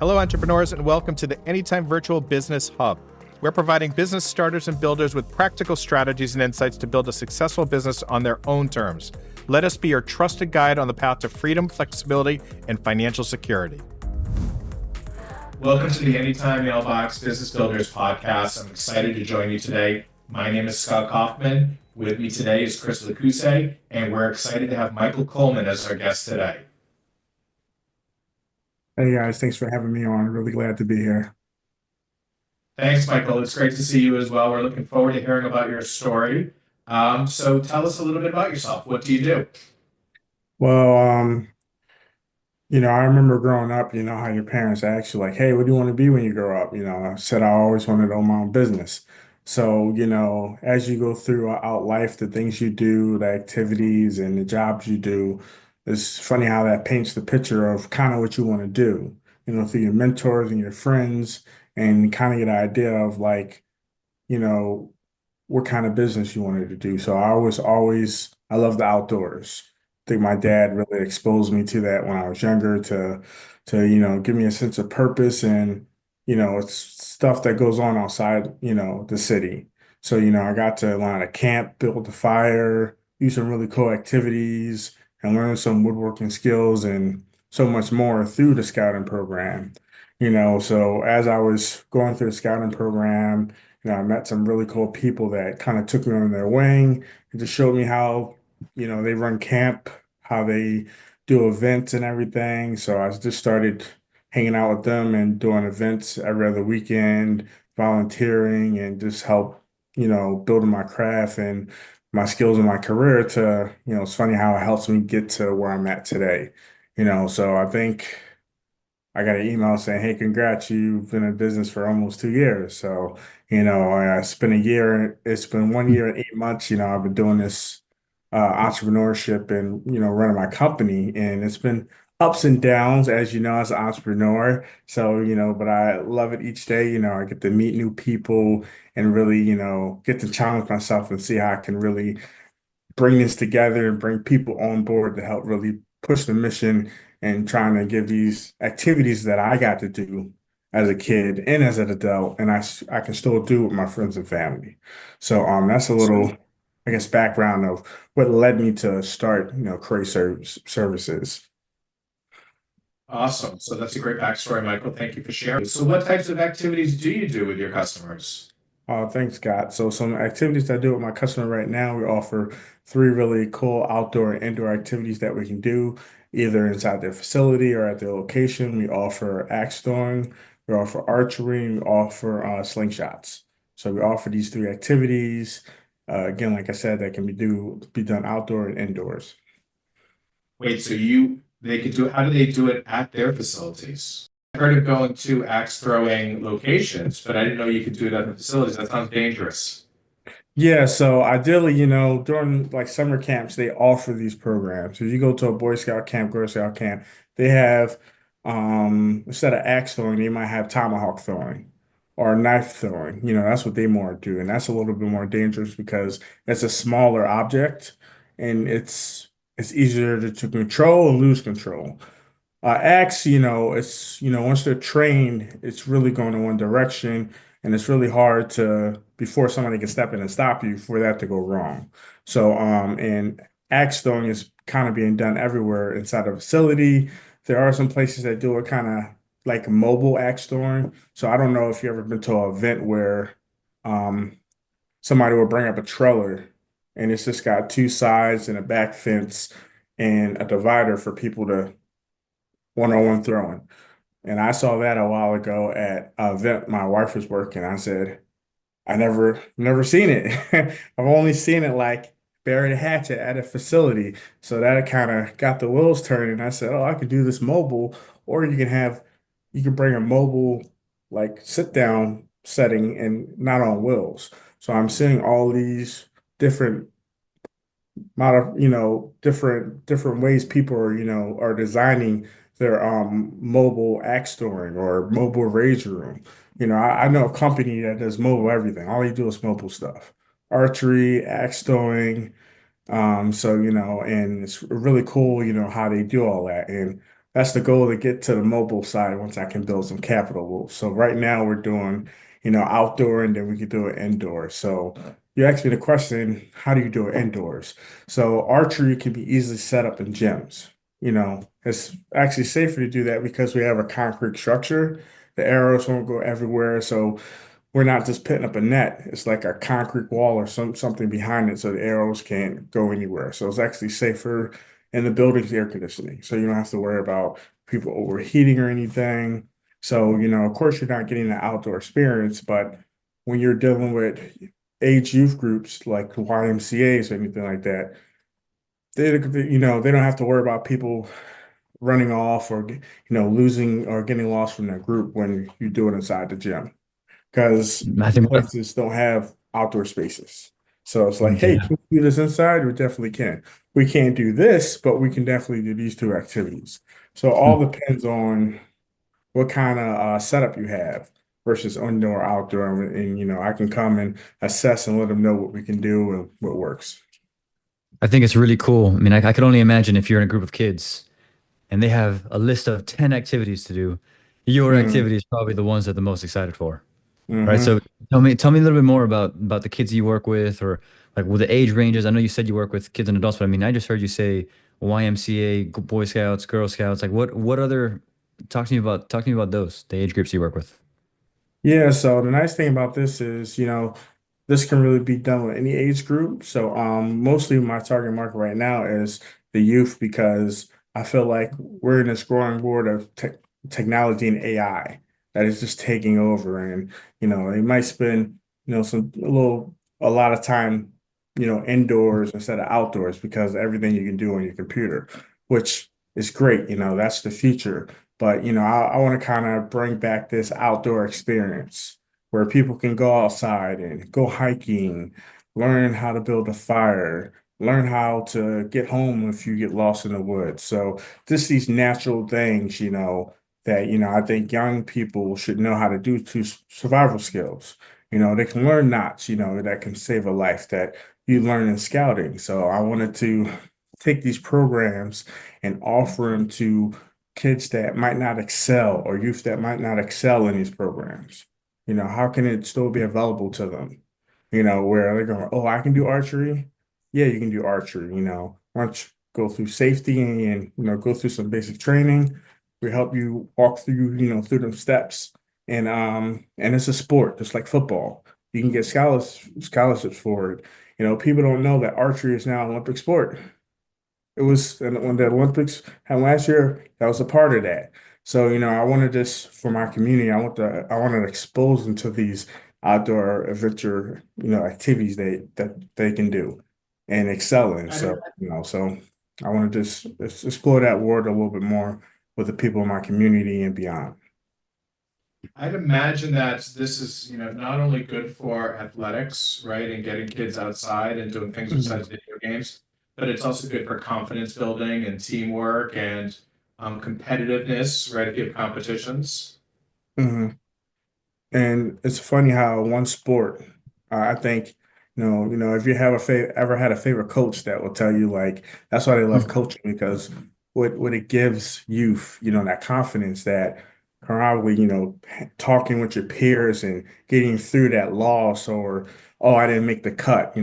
Hello, entrepreneurs, and welcome to the Anytime Virtual Business Hub. We're providing business starters and builders with practical strategies and insights to build a successful business on their own terms. Let us be your trusted guide on the path to freedom, flexibility, and financial security. Welcome to the Anytime Mailbox Business Builders Podcast. I'm excited to join you today. My name is Scott Kaufman. With me today is Chris Lacuse, and we're excited to have Michael Coleman as our guest today. Hey guys, thanks for having me on. Really glad to be here. Thanks, Michael. It's great to see you as well. We're looking forward to hearing about your story. So tell us a little bit about yourself. What do you do? Well, I remember growing up, how your parents ask you like, hey, what do you want to be when you grow up? I said I always wanted to own my own business. So, as you go throughout life, the things you do, the activities and the jobs you do, it's funny how that paints the picture of kind of what you want to do, through your mentors and your friends and kind of get an idea of like, you know, what kind of business you wanted to do. So I love the outdoors. I think my dad really exposed me to that when I was younger to give me a sense of purpose and, it's stuff that goes on outside, the city. So, I got to learn how to camp, build a fire, do some really cool activities and learn some woodworking skills and so much more through the scouting program. So as I was going through the scouting program, I met some really cool people that kind of took me under their wing and just showed me how, they run camp, how they do events and everything. So I just started hanging out with them and doing events every other weekend, volunteering and just help, building my craft and my skills in my career to, it's funny how it helps me get to where I'm at today. So I think I got an email saying, "Hey, congrats, you've been in business for almost 2 years." So, it's been a year. It's been 1 year and 8 months. I've been doing this entrepreneurship and running my company, and it's been ups and downs, as you know, as an entrepreneur. So, but I love it each day. I get to meet new people and really, get to challenge myself and see how I can really bring this together and bring people on board to help really push the mission and trying to give these activities that I got to do as a kid and as an adult, and I can still do with my friends and family. So that's a little, I guess, background of what led me to start, Curry Services. Awesome. So that's a great backstory, Michael. Thank you for sharing. So what types of activities do you do with your customers? Thanks, Scott. So some activities I do with my customer right now, we offer three really cool outdoor and indoor activities that we can do either inside their facility or at their location. We offer axe throwing, we offer archery, and we offer slingshots. So we offer these three activities. Again, like I said, that can be done outdoor and indoors. Wait, so they could do it, how do they do it at their facilities? I heard of going to axe throwing locations, but I didn't know you could do it at the facilities. That sounds dangerous. Yeah, so ideally, during like summer camps, they offer these programs. If you go to a Boy Scout camp, Girl Scout camp, they have instead of axe throwing, they might have tomahawk throwing or knife throwing. That's what they more do. And that's a little bit more dangerous because it's a smaller object and it's easier to control and lose control. Axe, once they're trained, it's really going in one direction, and it's really hard to before somebody can step in and stop you for that to go wrong. So, and axe throwing is kind of being done everywhere inside a facility. There are some places that do it kind of like mobile axe throwing. So I don't know if you've ever been to an event where um, somebody will bring up a trailer and it's just got two sides and a back fence and a divider for people to one-on-one throwing. And I saw that a while ago at an event my wife was working. I said, I never seen it. I've only seen it like bury the hatchet at a facility. So that kind of got the wheels turning. I said, oh, I could do this mobile, or you can bring a mobile like sit down setting and not on wheels. So I'm seeing all these different different ways people are designing their mobile axe storing or mobile rage room. I know a company that does mobile everything. All they do is mobile stuff. Archery, axe throwing. So, and it's really cool, how they do all that. And that's the goal to get to the mobile side once I can build some capital. So right now we're doing, outdoor and then we could do it indoor. So you asked me the question, how do you do it indoors? So archery can be easily set up in gyms. It's actually safer to do that because we have a concrete structure. The arrows won't go everywhere. So we're not just putting up a net. It's like a concrete wall or something behind it so the arrows can't go anywhere. So it's actually safer in the building's air conditioning. So you don't have to worry about people overheating or anything. So, of course you're not getting the outdoor experience, but when you're dealing with age youth groups like YMCA's or anything like that, they don't have to worry about people running off or losing or getting lost from their group when you do it inside the gym because I think, places don't have outdoor spaces. So it's like, hey, yeah. can we do this inside? We definitely can. We can't do this, but we can definitely do these two activities. So all Hmm. depends on what kind of setup you have versus indoor, outdoor, and I can come and assess and let them know what we can do and what works. I think it's really cool. I mean, I could only imagine if you're in a group of kids and they have a list of 10 activities to do, your Mm-hmm. activity is probably the ones that they're most excited for. Right. Mm-hmm. So tell me a little bit more about the kids you work with or like with the age ranges. I know you said you work with kids and adults, but I mean, I just heard you say YMCA, Boy Scouts, Girl Scouts. Like what other talk to me about those, the age groups you work with. Yeah, so the nice thing about this is, this can really be done with any age group. So mostly my target market right now is the youth because I feel like we're in this growing world of technology and AI that is just taking over. And, they might spend, a lot of time, indoors instead of outdoors because everything you can do on your computer, which is great. That's the future. But I want to kind of bring back this outdoor experience where people can go outside and go hiking, learn how to build a fire, learn how to get home if you get lost in the woods. So just these natural things, that I think young people should know how to do to survival skills. They can learn knots, that can save a life that you learn in scouting. So I wanted to take these programs and offer them to kids that might not excel or youth that might not excel in these programs. How can it still be available to them? Where they're going, oh, I can do archery. Yeah, you can do archery. Why don't you go through safety and, go through some basic training. We help you walk through, through them steps. And it's a sport, just like football. You can get scholarships for it. People don't know that archery is now an Olympic sport. It was and when the Olympics happened last year, that was a part of that. So, I wanted this for my community. I wanted to expose them to these outdoor adventure, activities that they can do and excel in. I'd, So I wanted to just explore that world a little bit more with the people in my community and beyond. I'd imagine that this is, not only good for athletics, right, and getting kids outside and doing things besides video games, but it's also good for confidence building and teamwork and competitiveness, right, if you have competitions. Mhm. And it's funny how one sport, I think, if you have ever had a favorite coach that will tell you like that's why they love Hmm. coaching because what it gives youth, that confidence that probably, talking with your peers and getting through that loss or oh, I didn't make the cut,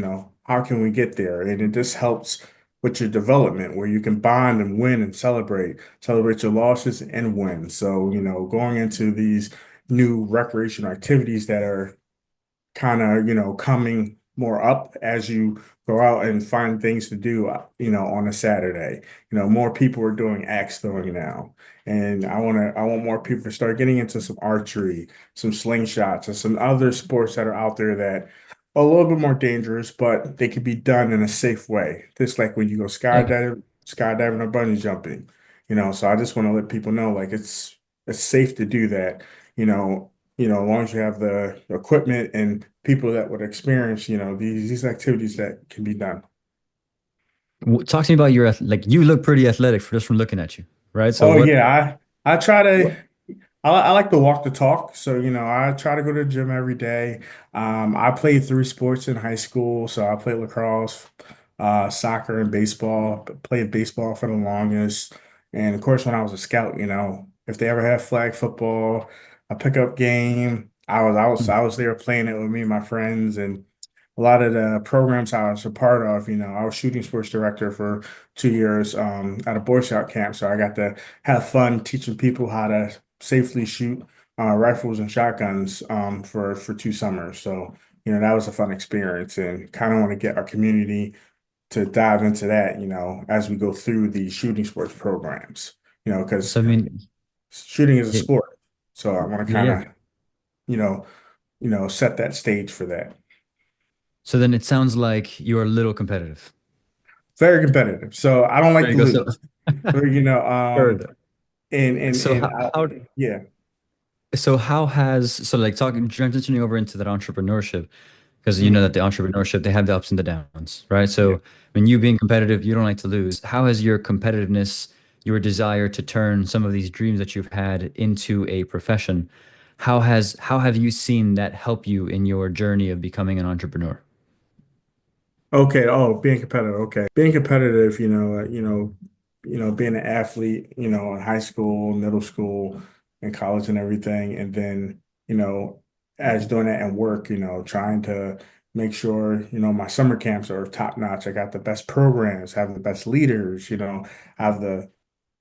how can we get there? And it just helps with your development where you can bond and win and celebrate your losses and win. So, going into these new recreational activities that are kind of, coming more up as you go out and find things to do, on a Saturday. More people are doing axe throwing now. And I want more people to start getting into some archery, some slingshots, and some other sports that are out there that are a little bit more dangerous, but they can be done in a safe way. Just like when you go Yeah. skydiving or bungee jumping. So I just want to let people know like it's safe to do that. You know, as long as you have the equipment and people that would experience, these activities that can be done. Talk to me about like you look pretty athletic just from looking at you, right? So Oh what yeah, I try what to I like to walk the talk. So, I try to go to the gym every day. I played three sports in high school. So I played lacrosse, soccer and baseball, played baseball for the longest. And of course, when I was a scout, if they ever had flag football, a pickup game, I was there playing it with me and my friends, and a lot of the programs I was a part of, I was shooting sports director for 2 years at a Boy Scout camp. So I got to have fun teaching people how to safely shoot rifles and shotguns for 2 summers. So, that was a fun experience and kind of want to get our community to dive into that, as we go through the shooting sports programs, because So I mean, shooting is a yeah, sport. So I want to yeah, kind yeah. of, you know, set that stage for that. So then it sounds like you're a little competitive. Very competitive. So I don't like There to you go. So lose. So, heard. and So how yeah. how has like talking transitioning over into that entrepreneurship, because you know Mm, that the entrepreneurship, they have the ups and the downs, right? yeah. So when you being competitive, you don't like to lose. How has your competitiveness, your desire to turn some of these dreams that you've had into a profession, how have you seen that help you in your journey of becoming an entrepreneur? Okay. Oh, being competitive. Okay. Being competitive, being an athlete, in high school, middle school, and college and everything. And then, you know, as doing that and work, trying to make sure, my summer camps are top notch. I got the best programs, have the best leaders, have the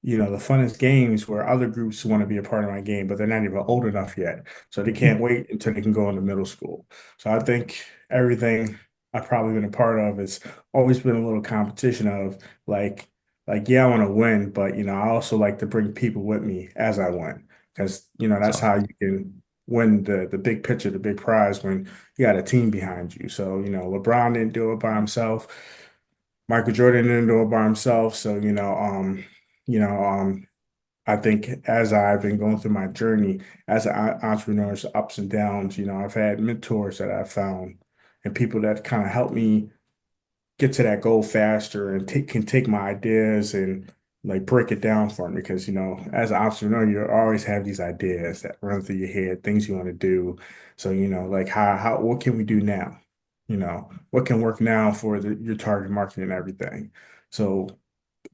funnest games where other groups want to be a part of my game, but they're not even old enough yet. So they can't wait until they can go into middle school. So I think everything I've probably been a part of has always been a little competition of like, yeah, I want to win, but I also like to bring people with me as I win. Because It's that's how awesome. you can win the big picture, the big prize when you got a team behind you. So, LeBron didn't do it by himself. Michael Jordan didn't do it by himself. So, you know, um, I think as I've been going through my journey as an entrepreneur's ups and downs, I've had mentors that I've found and people that kind of help me get to that goal faster and can take my ideas and like break it down for me. Because, as an entrepreneur, you always have these ideas that run through your head, things you want to do. So, like what can we do now? What can work now for your target market and everything. So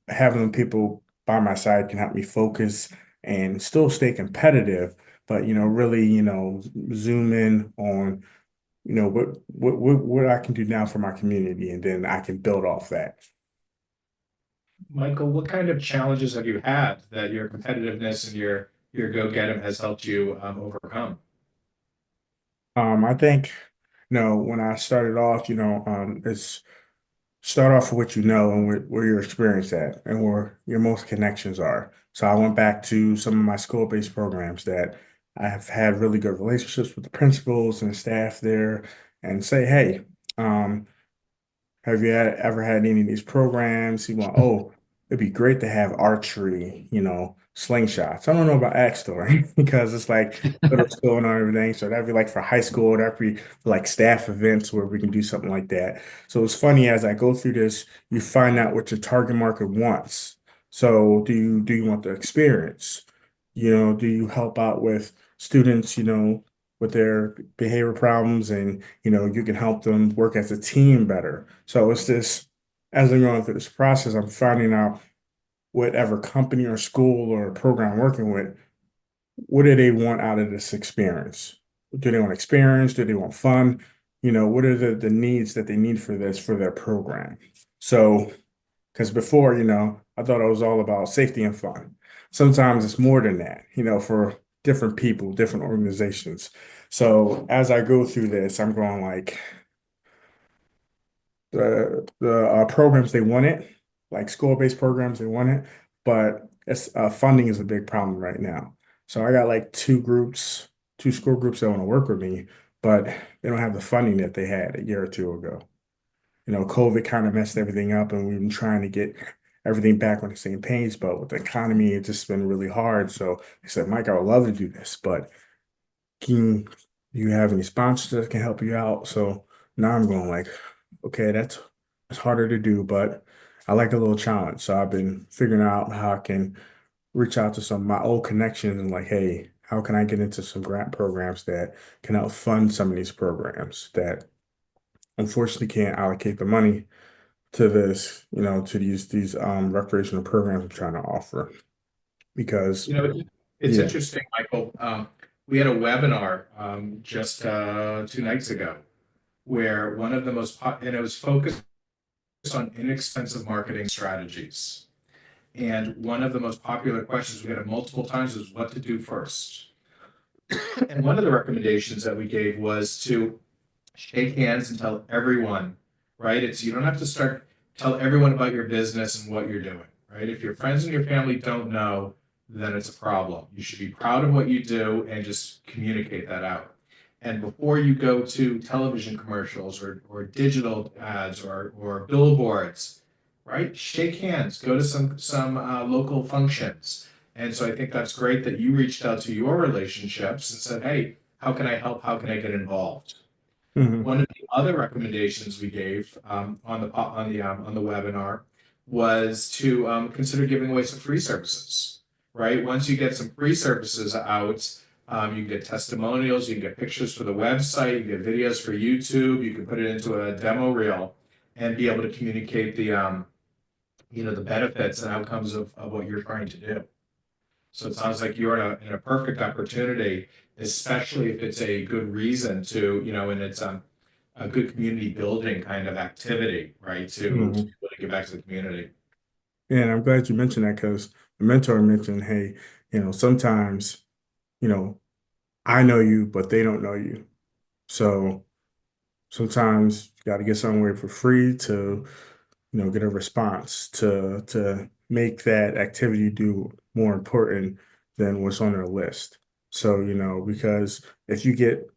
having people by my side can help me focus and still stay competitive, but really, zoom in on, what I can do now for my community, and then I can build off that. Michael, what kind of challenges have you had that your competitiveness and your go-getter has helped you overcome? I think, when I started off, it's start off with what you know and where your experience at and where your most connections are. So I went back to some of my school-based programs that I have had really good relationships with the principals and the staff there and say, hey, um, have you ever had any of these programs? You want, oh, it'd be great to have archery, slingshots. I don't know about axe throwing because it's like middle school and everything. So that'd be like for high school, that'd be for like staff events where we can do something like that. So it's funny as I go through this, you find out what your target market wants. So do you want the experience? Do you help out with students, with their behavior problems and you can help them work as a team better. So it's this as I'm going through this process, I'm finding out whatever company or school or program I'm working with, what do they want out of this experience? Do they want experience? Do they want fun? What are the needs that they need for this for their program? So because before, I thought it was all about safety and fun. Sometimes it's more than that, for different people, different organizations. So as I go through this, I'm going like the programs they wanted, like school-based programs they wanted, but it's funding is a big problem right now. So I got like two school groups that want to work with me, but they don't have the funding that they had a year or two ago. COVID kind of messed everything up, and we've been trying to get everything back on the same page. But with the economy, it's just been really hard. So I said, Mike, I would love to do this, but can do you have any sponsors that can help you out? So now I'm going like, okay, that's harder to do, but I like a little challenge. So I've been figuring out how I can reach out to some of my old connections and like, hey, how can I get into some grant programs that can help fund some of these programs that unfortunately can't allocate the money to this, to these recreational programs I'm trying to offer because You know, it's yeah. interesting, Michael. We had a webinar just 2 nights ago where one of the and it was focused on inexpensive marketing strategies. And one of the most popular questions we got multiple times was what to do first. And one of the recommendations that we gave was to shake hands and tell everyone, right? It's you don't have to tell everyone about your business and what you're doing, right? If your friends and your family don't know, then it's a problem. You should be proud of what you do and just communicate that out. And before you go to television commercials or digital ads or billboards, right? Shake hands, go to some local functions. And so I think that's great that you reached out to your relationships and said, hey, how can I help? How can I get involved? Mhm. One of the other recommendations we gave on the webinar was to consider giving away some free services. Right, once you get some free services out, you can get testimonials, you can get pictures for the website, you can get videos for YouTube, you can put it into a demo reel, and be able to communicate the benefits and outcomes of what you're trying to do. So it sounds like you're in a perfect opportunity, especially if it's a good reason and it's a good community building kind of activity, right? To Mhm. really give back to the community. And I'm glad you mentioned that because the mentor mentioned, hey, sometimes, you know, I know you, but they don't know you. So sometimes you got to get somewhere for free to, get a response to make that activity you do more important than what's on their list. So, because if you get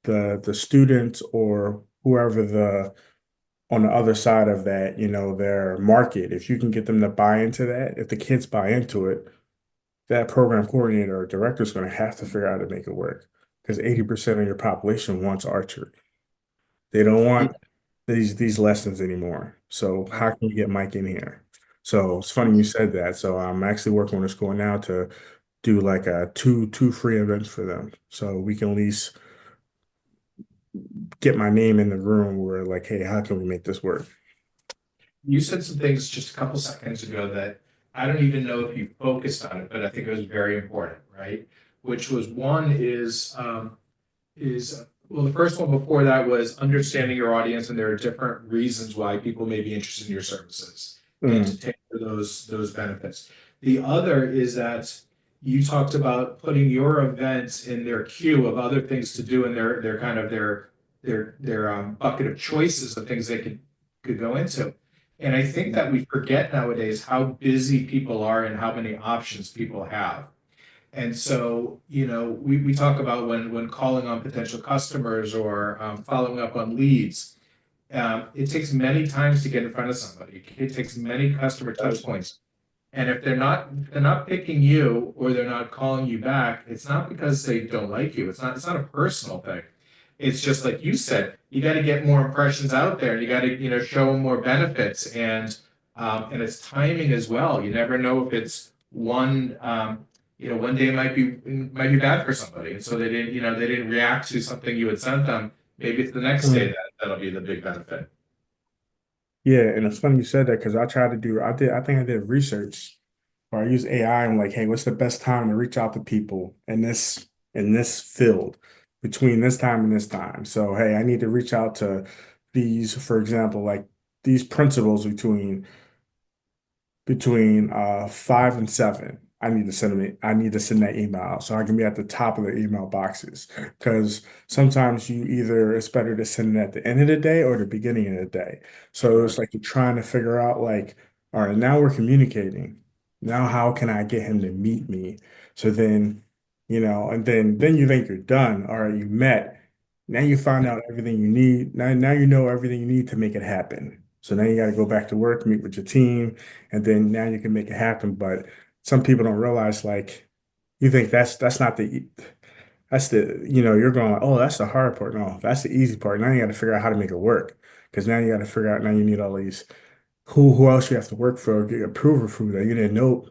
the student or whoever the on the other side of that, their market, if you can get them to buy into that, if the kids buy into it, that program coordinator or director is going to have to figure out how to make it work because 80% of your population wants archery. They don't want these lessons anymore. So how can we get Mike in here? So it's funny you said that. So I'm actually working with a school now to do like a two free events for them. So we can at least get my name in the room where like, hey, how can we make this work? You said some things just a couple seconds ago that I don't even know if you focused on it, but I think it was very important, right? Which was one is well, the first one before that was understanding your audience, and there are different reasons why people may be interested in your services, and to Mm, tailor those benefits. The other is that you talked about putting your events in their queue of other things to do in their kind of their bucket of choices of things they could go into. And I think that we forget nowadays how busy people are and how many options people have. And so, we talk about when calling on potential customers or following up on leads, it takes many times to get in front of somebody. It takes many customer touch points. And if they're not picking you or they're not calling you back, it's not because they don't like you. It's not a personal thing. It's just like you said, you got to get more impressions out there. You got to show them more benefits and it's timing as well. You never know if it's one day might be bad for somebody, and so they didn't react to something you had sent them. Maybe it's the next day mm. that'll be the big benefit. Yeah, and it's funny you said that because I think I did research where I use AI. I'm like, hey, what's the best time to reach out to people in this field between this time and this time? So, hey, I need to reach out to these, for example, like these principals between 5 and 7. I need to send that email out so I can be at the top of the email boxes. Because sometimes it's better to send it at the end of the day or the beginning of the day. So it's like you're trying to figure out like, all right, now we're communicating. Now how can I get him to meet me? So then, and then you think you're done. All right, you met. Now you find out everything you need. Now you know everything you need to make it happen. So now you got to go back to work, meet with your team, and then now you can make it happen. But some people don't realize like you think that's not you're going like, oh, that's the hard part. No, that's the easy part. Now you got to figure out how to make it work because now you got to figure out now you need all these who else you have to work for, get approval for that you didn't know.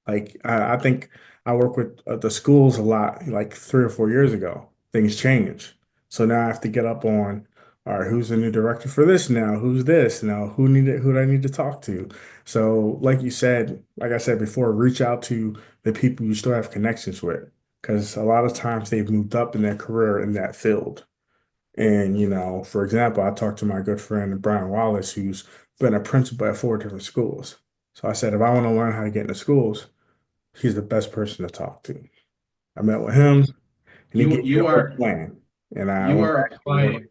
Like I think I work with the schools a lot like 3 or 4 years ago. Things change, so now I have to get up on all right, who's the new director for this now? Who's this now? Who do I need to talk to? So, like you said, like I said before, reach out to the people you still have connections with, because a lot of times they've moved up in their career in that field. And, for example, I talked to my good friend Brian Wallace, who's been a principal at 4 different schools. So I said, if I want to learn how to get into schools, he's the best person to talk to. I met with him, and he You gave me you a whole are plan. And I you went are back and worked.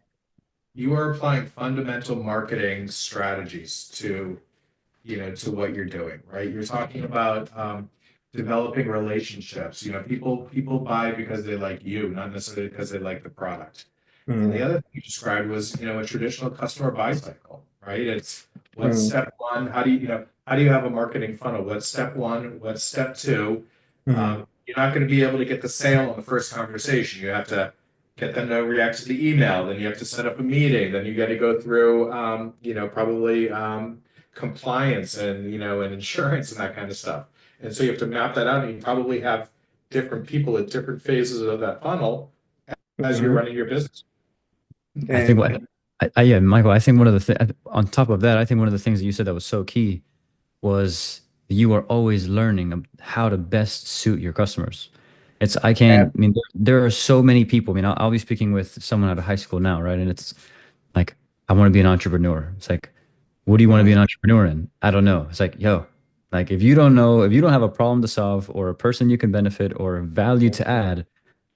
applying fundamental marketing strategies to what you're doing, right? You're talking about developing relationships. People buy because they like you, not necessarily because they like the product. And the Mm, other thing you described was, a traditional customer buy cycle, right? It's what's mm, step one? How do you have a marketing funnel? What's step one? What's step two? mm, You're not going to be able to get the sale on the first conversation. You have to get them to react to the email. Then you have to set up a meeting. Then you got to go through, probably compliance and insurance and that kind of stuff. And so you have to map that out, and you probably have different people at different phases of that funnel as you're mhm. running your business. I think what And yeah, Michael, I think one of the on top of that, I think one of the things that you said that was so key was you are always learning how to best suit your customers. It's I can't. I mean, there are so many people. I mean, I'll be speaking with someone out of high school now, right? And it's like, I want to be an entrepreneur. It's like, what do you want to be mm, an entrepreneur in? I don't know. It's like, yo, like if you don't know, if you don't have a problem to solve or a person you can benefit or a value to add,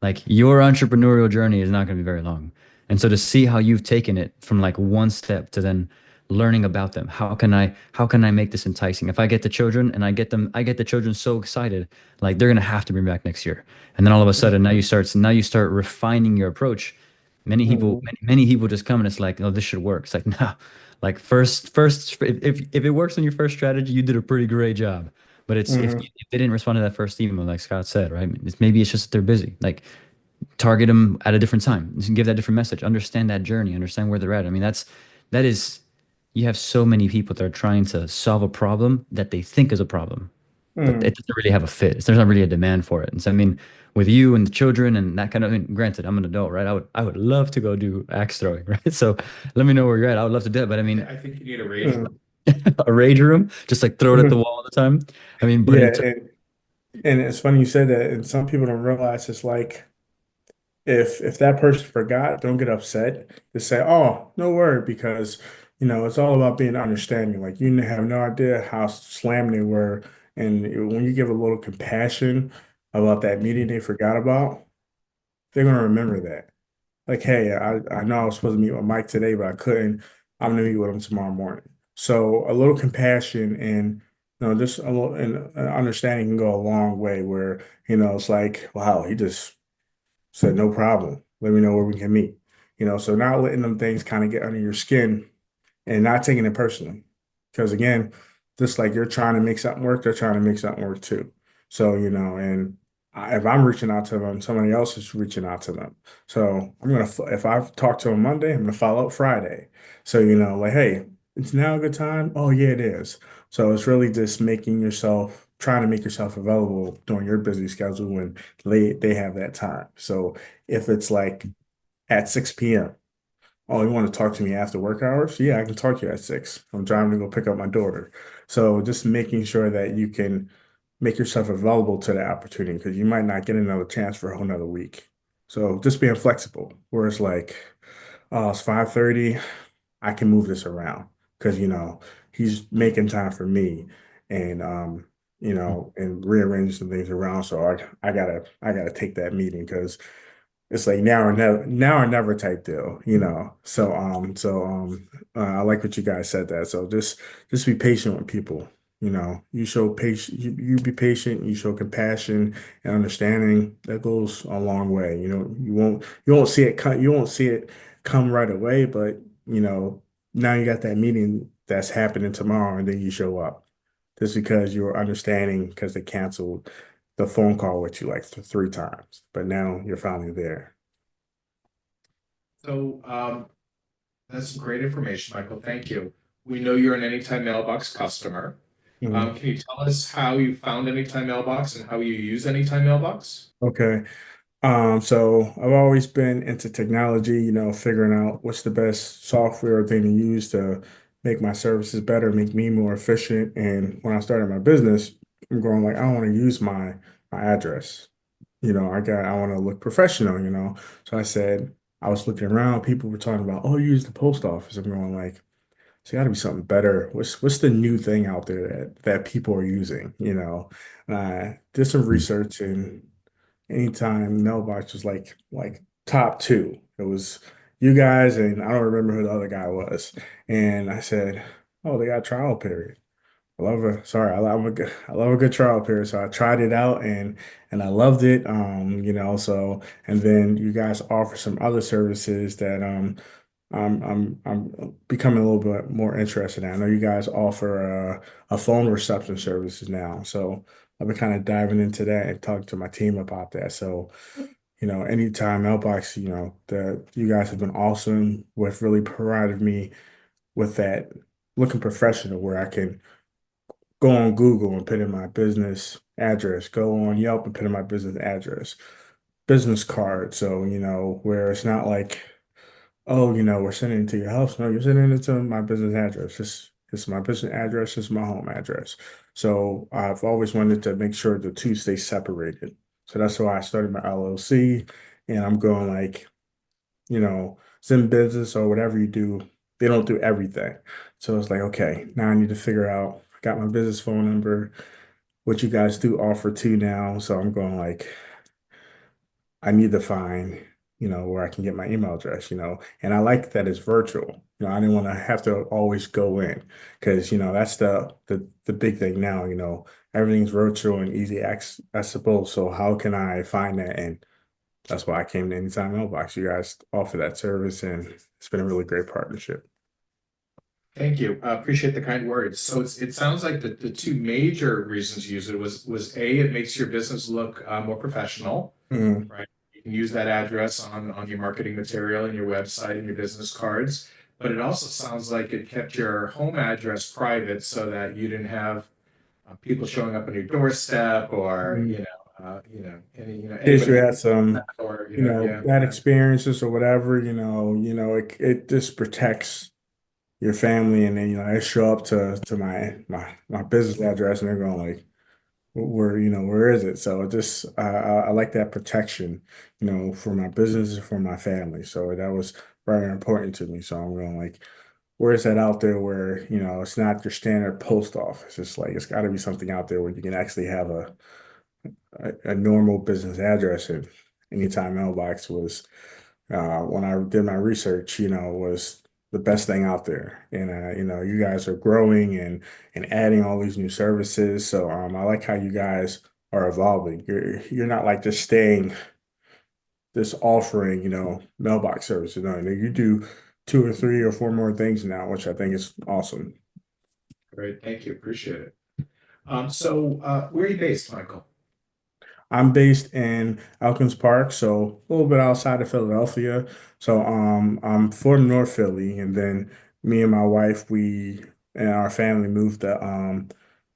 like your entrepreneurial journey is not going to be very long. And so to see how you've taken it from like one step to then learning about them, how can I make this enticing? If I get the children and I get the children so excited, like they're going to have to bring me back next year. And then all of a sudden now you start refining your approach. mm, Many people just come and it's like, oh, this should work. It's like, no, like first, if it works on your first strategy, you did a pretty great job. But it's mhm, if they didn't respond to that first email, like Scott said, right? Maybe it's just that they're busy. Like target them at a different time. You can give that different message. Understand that journey. Understand where they're at. I mean, that is. You have so many people that are trying to solve a problem that they think is a problem, but mm, it doesn't really have a fit. There's not really a demand for it. And so, I mean, with you and the children and that kind of, I mean, granted, I'm an adult, right? I would love to go do axe throwing, right? So let me know where you're at. I would love to do it. But I mean, I think you need a rage mm, room. a rage room, just like throw it at the mhm. wall all the time. I mean, but Yeah, in and it's funny you said that, and some people don't realize it's like if that person forgot, don't get upset. Just say, "Oh, no worry," because it's all about being understanding. Like you have no idea how slammed they were, and when you give a little compassion about that meeting they forgot about, they're gonna remember that. Like, hey, I know I was supposed to meet with Mike today, but I couldn't. I'm gonna meet with him tomorrow morning. So a little compassion and just a little and understanding can go a long way. Where it's like, wow, he just said no problem. Let me know where we can meet. So not letting them things kind of get under your skin and not taking it personally. Because again, just like you're trying to make something work, they're trying to make something work too. So, and if I'm reaching out to them, somebody else is reaching out to them. So if I talk to them Monday, I'm gonna follow up Friday. So, like, hey, it's now a good time. Oh yeah, it is. So it's really just trying to make yourself available during your busy schedule when they have that time. So if it's like at 6 p.m. Oh, you want to talk to me after work hours? Yeah, I can talk to you at 6. I'm driving to go pick up my daughter. So just making sure that you can make yourself available to the opportunity because you might not get another chance for a whole nother week. So just being flexible, where it's like, oh, it's 5:30. I can move this around because he's making time for me and and rearrange some things around. So I gotta take that meeting because it's like now or never type deal, I like what you guys said that. So just be patient with people. You show patience, you be patient, you show compassion and understanding. That goes a long way. You won't see it come right away, but now you got that meeting that's happening tomorrow, and then you show up just because you're understanding because they canceled the phone call with you like 3 times, but now you're finally there. So that's some great information, Michael. Thank you. We know you're an Anytime Mailbox customer. Mhm. Can you tell us how you found Anytime Mailbox and how you use Anytime Mailbox? Okay. So I've always been into technology, figuring out what's the best software thing to use to make my services better, make me more efficient. And when I started my business, I'm going like, I don't want to use my address. I want to look professional. So I said, I was looking around, people were talking about, oh, you use the post office. I'm going like, it's got to be something better. What's the new thing out there that people are using? And I did some research, and Anytime Mailbox was like top two. It was you guys, and I don't remember who the other guy was. And I said, "Oh, they got trial period. I love a good trial period." So I tried it out, and I loved it. So and then you guys offer some other services that I'm becoming a little bit more interested in. I know you guys offer a phone reception services now, so I've been kind of diving into that and talking to my team about that. So, Anytime Mailbox, that you guys have been awesome with really provided me with that looking professional where I can go on Google and put in my business address, go on Yelp and put in my business address, business card. So, where it's not like, oh, we're sending it to your house. No, you're sending it to my business address. It's my business address, it's my home address. So I've always wanted to make sure the two stay separated. So that's why I started my LLC. And I'm going like, it's in business or whatever you do, they don't do everything. So it's like, okay, now I need to figure out, I got my business phone number, what you guys do offer too now. So I'm going like, I need to find, where I can get my email address, and I like that it's virtual. I didn't want to have to always go in because, that's the big thing now, everything's virtual and easy accessible. So how can I find that? And that's why I came to Anytime Mailbox. You guys offer that service, and it's been a really great partnership. Thank you. Appreciate the kind words. So it sounds like the two major reasons you use it was A, it makes your business look more professional, Mhm. right? You can use that address on your marketing material and your website and your business cards. But it also sounds like it kept your home address private so that you didn't have people showing up on your doorstep or Mhm. In case you anybody had some, or yeah. bad experiences or whatever, it just protects your family, and then I show up to my business address, and they're going like, where is it? So it just I like that protection, for my business and for my family. So that was very important to me. So I'm going like, where is that out there where it's not your standard post office? It's like it's got to be something out there where you can actually have a normal business address. And Anytime Mailbox was when I did my research, was the best thing out there. And you guys are growing and adding all these new services. So I like how you guys are evolving. You're not like just staying this offering, mailbox services. No, you do two or three or four more things now, which I think is awesome. Great, thank you. Appreciate it. Where are you based, Michael? I'm based in Elkins Park, so a little bit outside of Philadelphia. So I'm from North Philly, and then me and my wife, we and our family moved to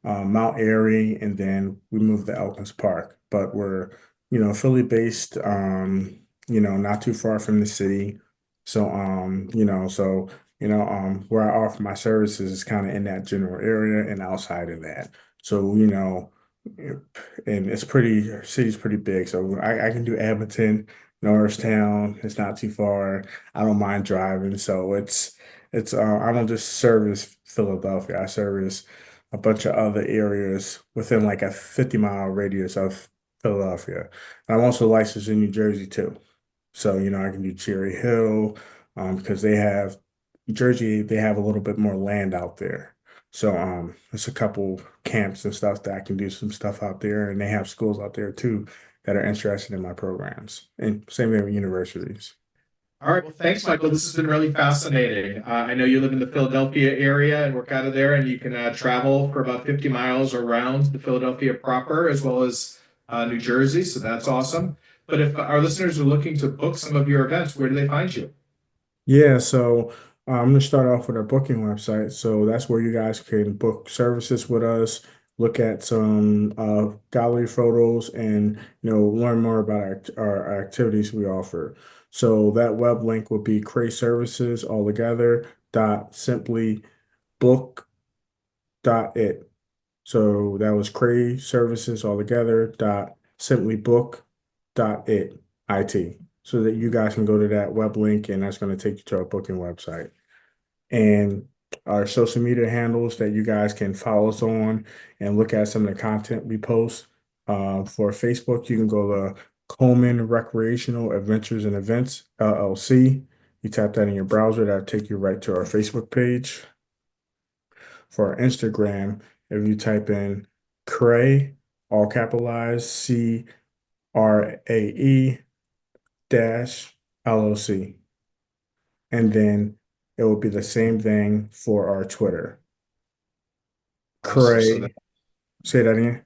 Mount Airy, and then we moved to Elkins Park. But we're, Philly based, not too far from the city. So where I offer my services is kind of in that general area and outside of that. So, and city's pretty big. So I can do Edmonton, Norristown. It's not too far. I don't mind driving. So I don't just service Philadelphia. I service a bunch of other areas within like a 50-mile radius of Philadelphia. And I'm also licensed in New Jersey too. So, I can do Cherry Hill, because they have a little bit more land out there. So, there's a couple camps and stuff that I can do some stuff out there, and they have schools out there too that are interested in my programs. And same thing with universities. All right. Well, thanks, Michael. This has been really fascinating. I know you live in the Philadelphia area and work out of there, and you can travel for about 50 miles around the Philadelphia proper, as well as New Jersey. So that's awesome. But if our listeners are looking to book some of your events, where do they find you? Yeah, so I'm going to start off with our booking website. So that's where you guys can book services with us, look at some gallery photos, and learn more about our activities we offer. So that web link would be Cray Services all together dot simply book dot it. So that was Cray Services all together dot simply book dot it. So that you guys can go to that web link, and that's going to take you to our booking website. And our social media handles that you guys can follow us on and look at some of the content we post. For Facebook, you can go to Coleman Recreational Adventures and Events LLC. You tap that in your browser, that'll take you right to our Facebook page. For our Instagram, if you type in Cray, all capitalized, CRAE dash LLC. And then it will be the same thing for our Twitter. Awesome. Cray, say that again.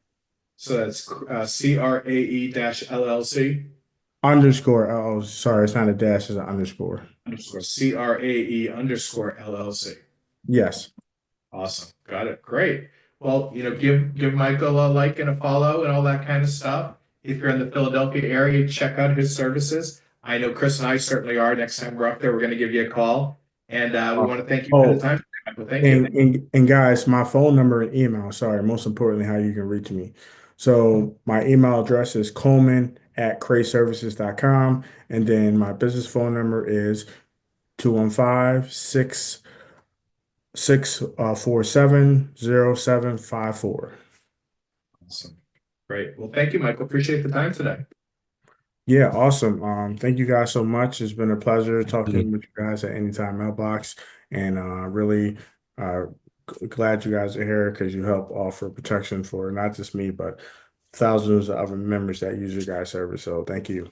So that's CRAE-LLC Underscore LLC. Sorry, it's not a dash, it's an underscore. underscore CRAE _LLC. Yes. Awesome. Got it. Great. Well, give Michael a like and a follow and all that kind of stuff. If you're in the Philadelphia area, check out his services. I know Chris and I certainly are. Next time we're up there, we're going to give you a call. And we want to thank you for the time, Michael. Thank you. And guys, my phone number and email, sorry, most importantly, how you can reach me. So my email address is coleman@crayservices.com. And then my business phone number is 215-647-0754. Awesome. Great. Well, thank you, Michael. Appreciate the time today. Yeah, awesome. Thank you guys so much. It's been a pleasure talking with you guys at Anytime Mailbox, and really glad you guys are here because you help offer protection for not just me, but thousands of other members that use your guys' service. So thank you.